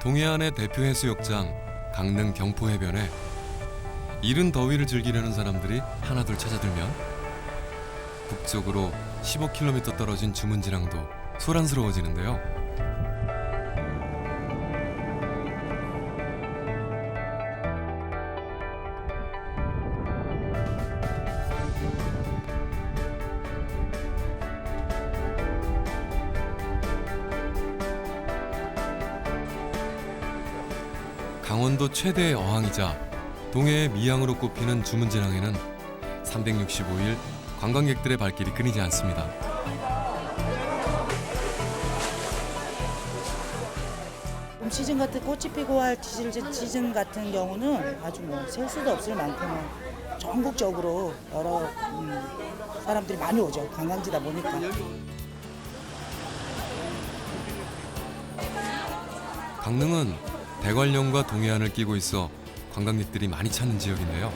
동해안의 대표 해수욕장 강릉 경포해변에 이른 더위를 즐기려는 사람들이 하나둘 찾아들면 북쪽으로 15km 떨어진 주문진항도 소란스러워지는데요. 강원도 최대의 어항이자 동해의 미항으로 꼽히는 주문진항에는 365일 관광객들의 발길이 끊이지 않습니다. 시즌 같은 꽃이 피고 할 시즌 같은 경우는 아주 셀 수도 없을 만큼 전국적으로 여러 사람들이 많이 오죠. 관광지다 보니까. 강릉은 대관령과 동해안을 끼고 있어 관광객들이 많이 찾는 지역인데요.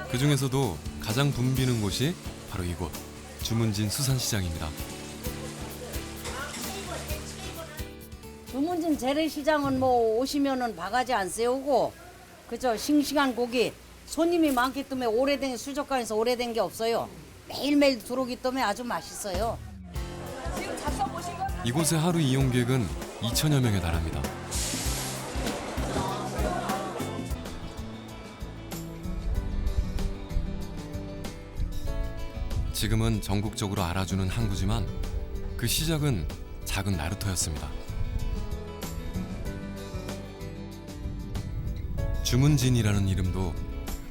그 중에서도 가장 붐비는 곳이 바로 이곳 주문진 수산시장입니다. 주문진 재래시장은 뭐 오시면은 바가지 안 세우고 그죠, 싱싱한 고기, 손님이 많기 때문에 오래된 수족관에서 오래된 게 없어요. 매일매일 들어오기 때문에 아주 맛있어요. 이곳의 하루 이용객은 2천여 명에 달합니다. 지금은 전국적으로 알아주는 항구지만 그 시작은 작은 나루터였습니다. 주문진이라는 이름도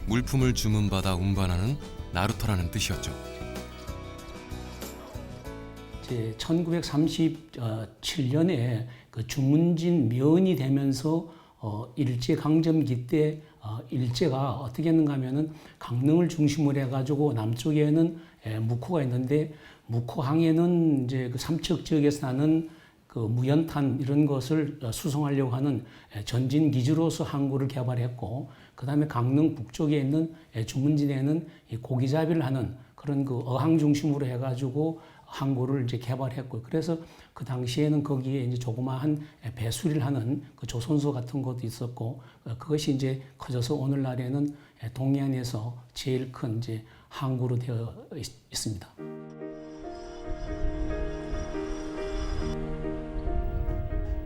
물품을 주문받아 운반하는 나루터라는 뜻이었죠. 1937년에 그 주문진 면이 되면서 일제강점기 때 일제가 어떻게 했는가 하면은 강릉을 중심으로 해가지고 남쪽에는 묵호가 있는데 묵호항에는 이제 그 삼척 지역에서 나는 그 무연탄 이런 것을 수송하려고 하는 전진 기지로서 항구를 개발했고, 그 다음에 강릉 북쪽에 있는 주문진에는 이 고기잡이를 하는 그런 그 어항 중심으로 해가지고 항구를 이제 개발했고, 그래서 그 당시에는 거기에 이제 조그마한 배수리를 하는 그 조선소 같은 것도 있었고, 그것이 이제 커져서 오늘날에는 동해안에서 제일 큰 이제 항구로 되어 있습니다.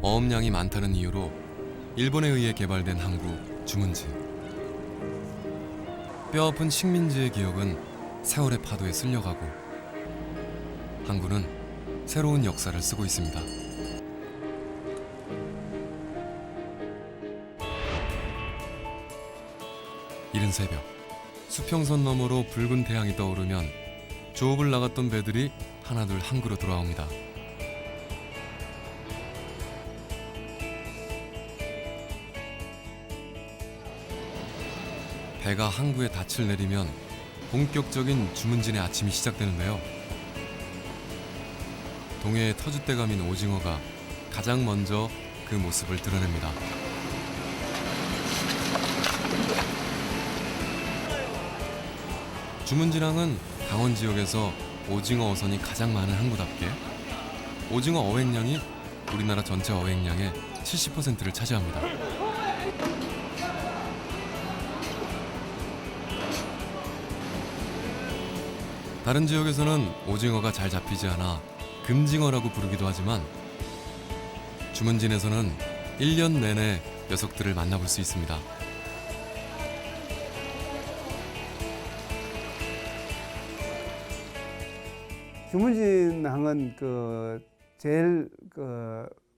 어업량이 많다는 이유로 일본에 의해 개발된 항구 주문진. 뼈아픈 식민지의 기억은 세월의 파도에 쓸려가고 항구는 새로운 역사를 쓰고 있습니다. 이른 새벽, 수평선 너머로 붉은 태양이 떠오르면 조업을 나갔던 배들이 하나둘 항구로 돌아옵니다. 배가 항구에 닻을 내리면 본격적인 주문진의 아침이 시작되는데요. 동해의 터줏대감인 오징어가 가장 먼저 그 모습을 드러냅니다. 주문진항은 강원 지역에서 오징어 어선이 가장 많은 항구답게 오징어 어획량이 우리나라 전체 어획량의 70%를 차지합니다. 다른 지역에서는 오징어가 잘 잡히지 않아 금징어라고 부르기도 하지만 주문진에서는 1년 내내 녀석들을 만나볼 수 있습니다. 주문진항은 제일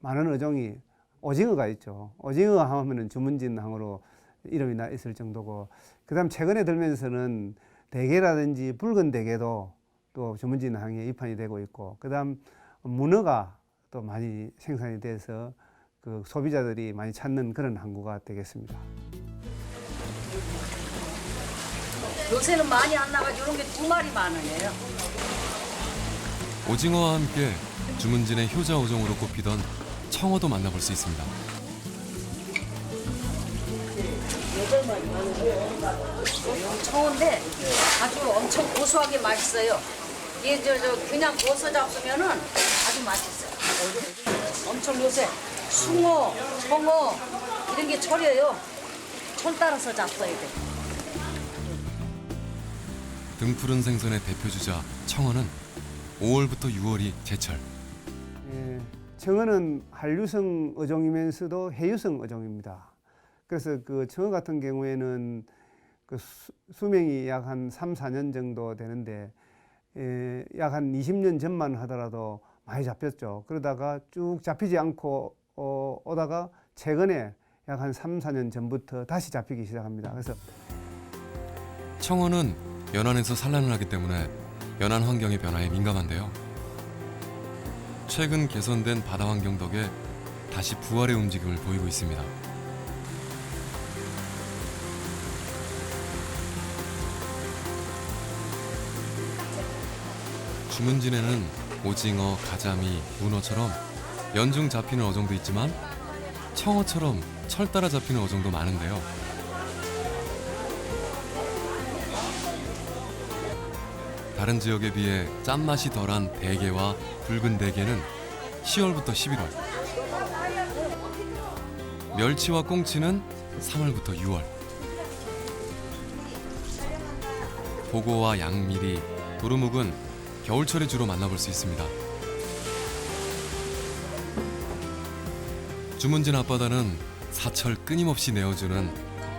많은 어종이 오징어가 있죠. 오징어 하면은 주문진항으로 이름이 나 있을 정도고, 그다음 최근에 들면서는 대게라든지 붉은 대게도 또 주문진항에 입항이 되고 있고, 그다음 문어가 또 많이 생산이 돼서 그 소비자들이 많이 찾는 그런 항구가 되겠습니다. 요새는 많이 안 나가지고 이런 게 2마리 많으네요. 오징어와 함께 주문진의 효자 어종으로 꼽히던 청어도 만나볼 수 있습니다. 청어인데 아주 엄청 고소하게 맛있어요. 이게 그냥 구워서 잡수면은 아주 맛있어요. 엄청 요새 숭어, 청어 이런 게 철이에요. 철 따라서 잡숴야 돼. 등푸른 생선의 대표주자 청어는 5월부터 6월이 제철. 예, 청어는 한류성 어종이면서도 해유성 어종입니다. 그래서 그 청어 같은 경우에는 그 수명이 약 한 3, 4년 정도 되는데 약 한 20년 전만 하더라도 많이 잡혔죠. 그러다가 쭉 잡히지 않고 오다가 최근에 약 한 3, 4년 전부터 다시 잡히기 시작합니다. 그래서 청어는 연안에서 산란을 하기 때문에 연안 환경의 변화에 민감한데요. 최근 개선된 바다 환경 덕에 다시 부활의 움직임을 보이고 있습니다. 주문진에는 오징어, 가자미, 문어처럼 연중 잡히는 어종도 있지만 청어처럼 철 따라 잡히는 어종도 많은데요. 다른 지역에 비해 짠맛이 덜한 대게와 붉은 대게는 10월부터 11월, 멸치와 꽁치는 3월부터 6월, 보고와 양미리, 도루묵은 겨울철에 주로 만나볼 수 있습니다. 주문진 앞바다는 사철 끊임없이 내어주는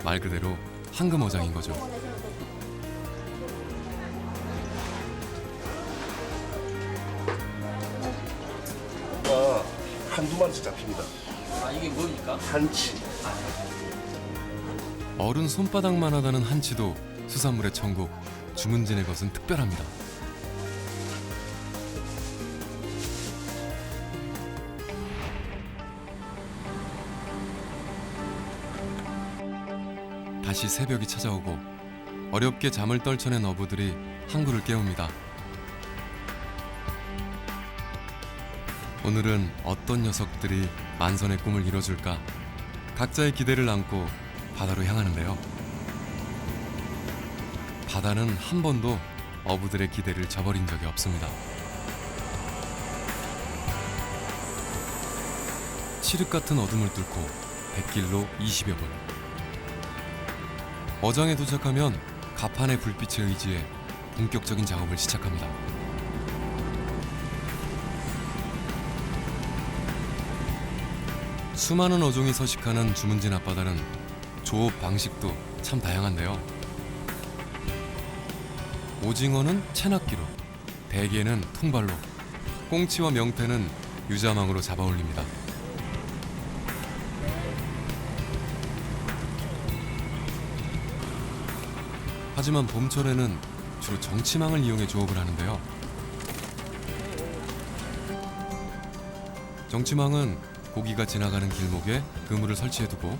말 그대로 황금어장인 거죠. 한두 마리씩 잡힙니다. 아, 이게 뭡니까? 한치. 어른 손바닥만 하다는 한치도 수산물의 천국 주문진의 것은 특별합니다. 다시 새벽이 찾아오고 어렵게 잠을 떨쳐낸 어부들이 항구를 깨웁니다. 오늘은 어떤 녀석들이 만선의 꿈을 이뤄줄까? 각자의 기대를 안고 바다로 향하는데요. 바다는 한 번도 어부들의 기대를 저버린 적이 없습니다. 칠흑 같은 어둠을 뚫고 뱃길로 20여 분. 어장에 도착하면 가판의 불빛에 의지해 본격적인 작업을 시작합니다. 수많은 어종이 서식하는 주문진 앞바다는 조업 방식도 참 다양한데요. 오징어는 채낚기로, 대게는 통발로, 꽁치와 명태는 유자망으로 잡아 올립니다. 하지만 봄철에는 주로 정치망을 이용해 조업을 하는데요. 정치망은 고기가 지나가는 길목에 그물을 설치해두고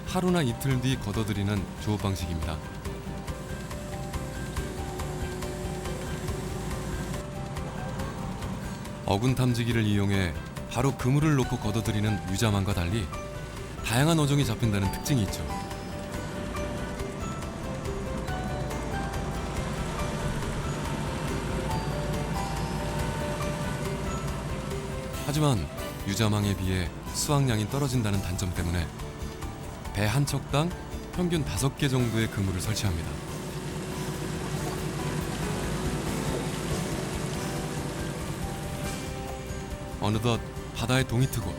하루나 이틀 뒤 걷어들이는 조업 방식입니다. 어군 탐지기를 이용해 바로 그물을 놓고 걷어들이는 유자망과 달리 다양한 어종이 잡힌다는 특징이 있죠. 하지만 유자망에 비해 수확량이 떨어진다는 단점 때문에 배 한 척당 평균 5개 정도의 그물을 설치합니다. 어느덧 바다에 동이 트고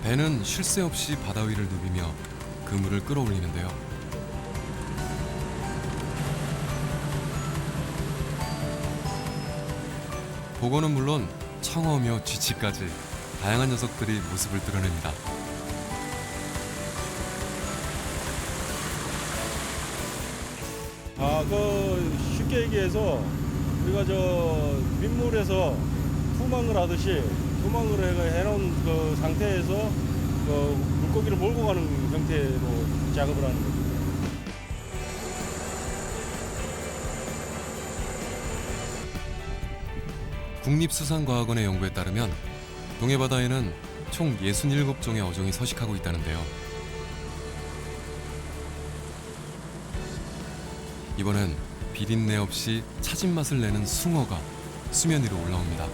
배는 쉴 새 없이 바다 위를 누비며 그물을 끌어올리는데요. 보고는 물론 청어며 쥐치까지 다양한 녀석들이 모습을 드러냅니다. 쉽게 얘기해서 우리가 민물에서 투망을 하듯이 투망을 해놓은 그 상태에서 물고기를 몰고 가는 형태로 작업을 하는 겁니다. 국립수산과학원의 연구에 따르면 동해바다에는 총 67종의 어종이 서식하고 있다는데요. 이번엔 비린내 없이 차진 맛을 내는 숭어가 수면 위로 올라옵니다.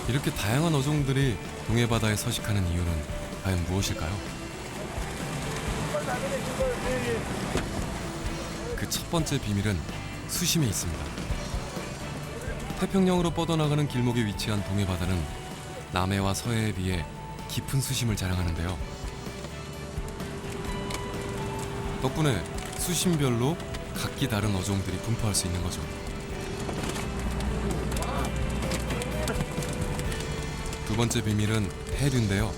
이렇게 다양한 어종들이 동해 바다에 서식하는 이유는 과연 무엇일까요? 그 첫 번째 비밀은 수심에 있습니다. 태평양으로 뻗어나가는 길목에 위치한 동해 바다는 남해와 서해에 비해 깊은 수심을 자랑하는데요. 덕분에 수심별로 각기 다른 어종들이 분포할 수 있는 거죠. 두 번째 비밀은 해류인데요.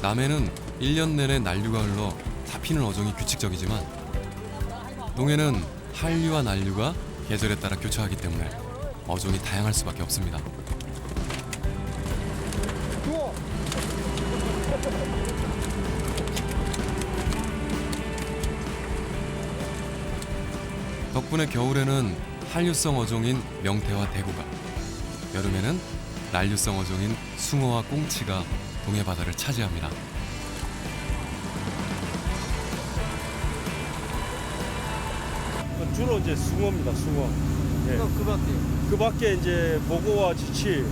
남해는 1년 내내 난류가 흘러 잡히는 어종이 규칙적이지만 동해는 한류와 난류가 계절에 따라 교차하기 때문에 어종이 다양할 수밖에 없습니다. 덕분에 겨울에는 한류성 어종인 명태와 대구가, 여름에는 난류성 어종인 숭어와 꽁치가 동해 바다를 차지합니다. 주로 이제 숭어입니다. 숭어. 예. 그 밖에 이제 보고와 지치,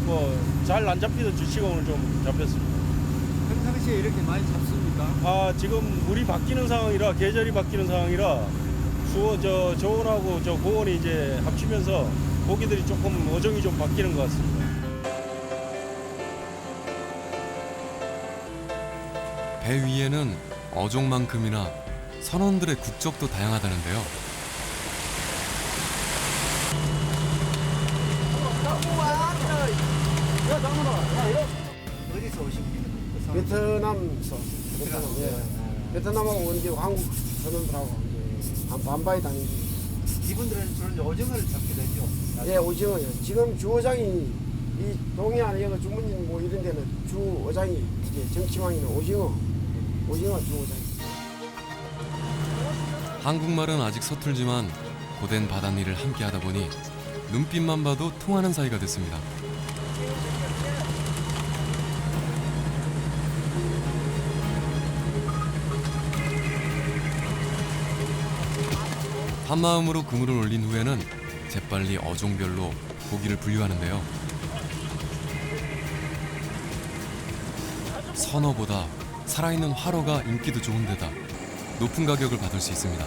뭐 잘 안 잡히던 지치가 오늘 좀 잡혔습니다. 평상시에 이렇게 많이 잡습니까? 아, 지금 물이 바뀌는 상황이라, 계절이 바뀌는 상황이라 숭어 저온하고 저 고온이 이제 합치면서 고기들이 조금 어종이 좀 바뀌는 것 같습니다. 배 위에는 어종만큼이나 선원들의 국적도 다양하다는데요. 어디서 오십니까? 베트남에서 베트남하고 이제 한국 선원들하고 이제 반바이 다니고. 이분들은 주로 이제 오징어를 잡게 되죠. 예, 오징어요. 지금 주어장이 이 동해안 여기 주문진 뭐 이런 데는 주어장이 이제 정치망이는 오징어 주어장이. 한국말은 아직 서툴지만 고된 바닷일을 함께 하다 보니 눈빛만 봐도 통하는 사이가 됐습니다. 한마음으로 그물을 올린 후에는 재빨리 어종별로 고기를 분류하는데요. 선어보다 살아있는 화로가 인기도 좋은 데다 높은 가격을 받을 수 있습니다.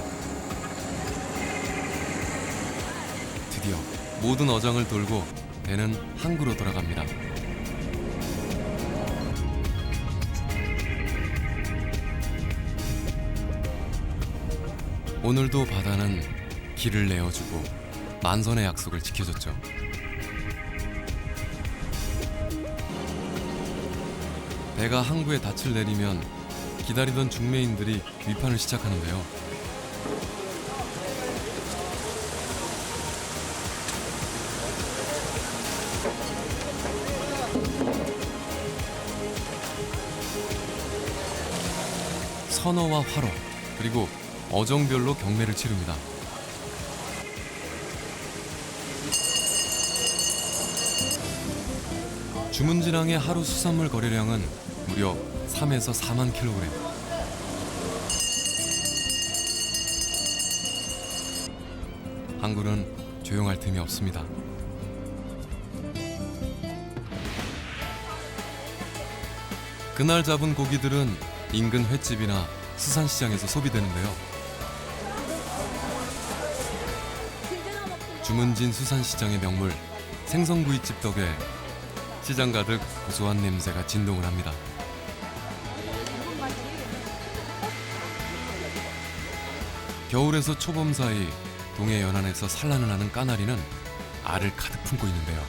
드디어 모든 어장을 돌고 배는 항구로 돌아갑니다. 오늘도 바다는 길을 내어주고 만선의 약속을 지켜줬죠. 배가 항구에 닻을 내리면 기다리던 중매인들이 위판을 시작하는데요. 선어와 화로, 그리고 어종별로 경매를 치릅니다. 주문진항의 하루 수산물 거래량은 무려 3에서 4만 킬로그램. 항구는 조용할 틈이 없습니다. 그날 잡은 고기들은 인근 횟집이나 수산시장에서 소비되는데요. 주문진 수산시장의 명물 생선구이집 덕에 시장 가득 고소한 냄새가 진동을 합니다. 겨울에서 초봄 사이 동해 연안에서 산란을 하는 까나리는 알을 가득 품고 있는데요.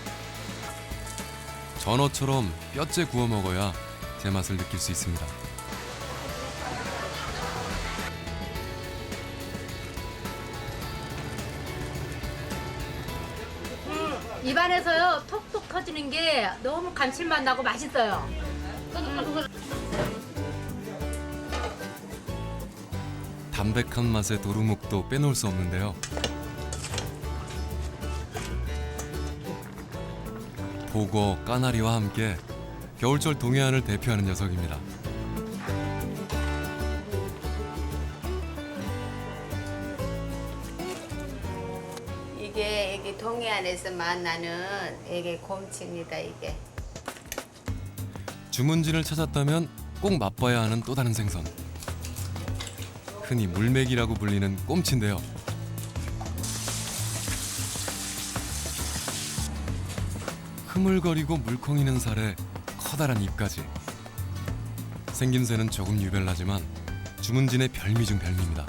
전어처럼 뼈째 구워 먹어야 제맛을 느낄 수 있습니다. 입안에서요 톡톡 터지는 게 너무 감칠맛 나고 맛있어요. 담백한 맛의 도루묵도 빼놓을 수 없는데요. 보고, 까나리와 함께 겨울철 동해안을 대표하는 녀석입니다. 이게 동해안에서 만나는 이게 곰치입니다. 이게 주문진을 찾았다면 꼭 맛봐야 하는 또 다른 생선. 흔히 물메기라고 불리는 꼼치인데요. 흐물거리고 물컹이는 살에 커다란 입까지. 생김새는 조금 유별나지만 주문진의 별미 중 별미입니다.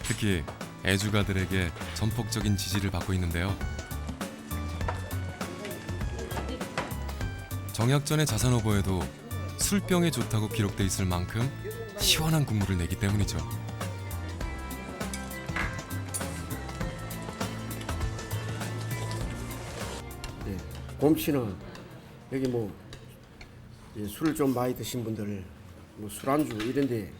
특히 애주가들에게 전폭적인 지지를 받고 있는데요. 정약전의 자산어보에도 술병에 좋다고 기록돼 있을 만큼 시원한 국물을 내기 때문이죠. 예, 곰치는 여기 뭐 술을 좀 많이 드신 분들 뭐 술안주 이런데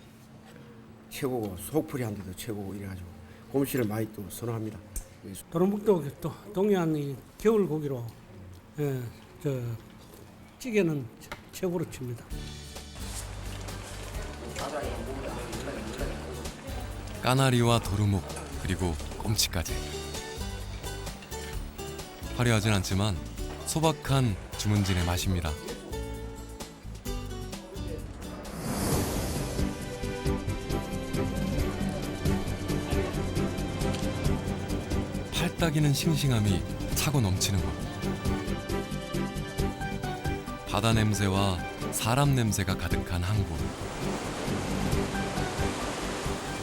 최고고 속풀이 한 데도 최고고 이래가지고 곰치를 많이 또 선호합니다. 예, 도롱북도 또 동해안 이 겨울 고기로 저 찌개는 최고로 칩니다. 까나리와 도루묵 그리고 꼼치까지. 화려하진 않지만 소박한 주문진의 맛입니다. 팔딱이는 싱싱함이 차고 넘치는 곳. 바다 냄새와 사람 냄새가 가득한 한 곳.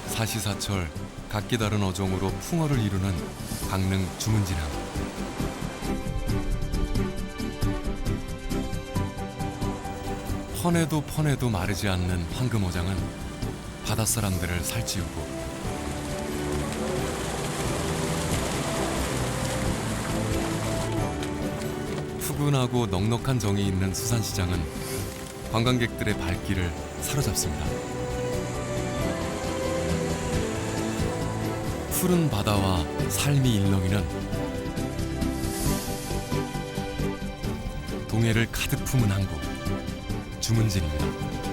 사시사철 각기 다른 어종으로 풍어를 이루는 강릉 주문진항. 퍼내도 마르지 않는 황금어장은 바닷사람들을 살찌우고 푸근하고 넉넉한 정이 있는 수산시장은 관광객들의 발길을 사로잡습니다. 푸른 바다와 삶이 일렁이는 동해를 가득 품은 한 곳, 주문진입니다.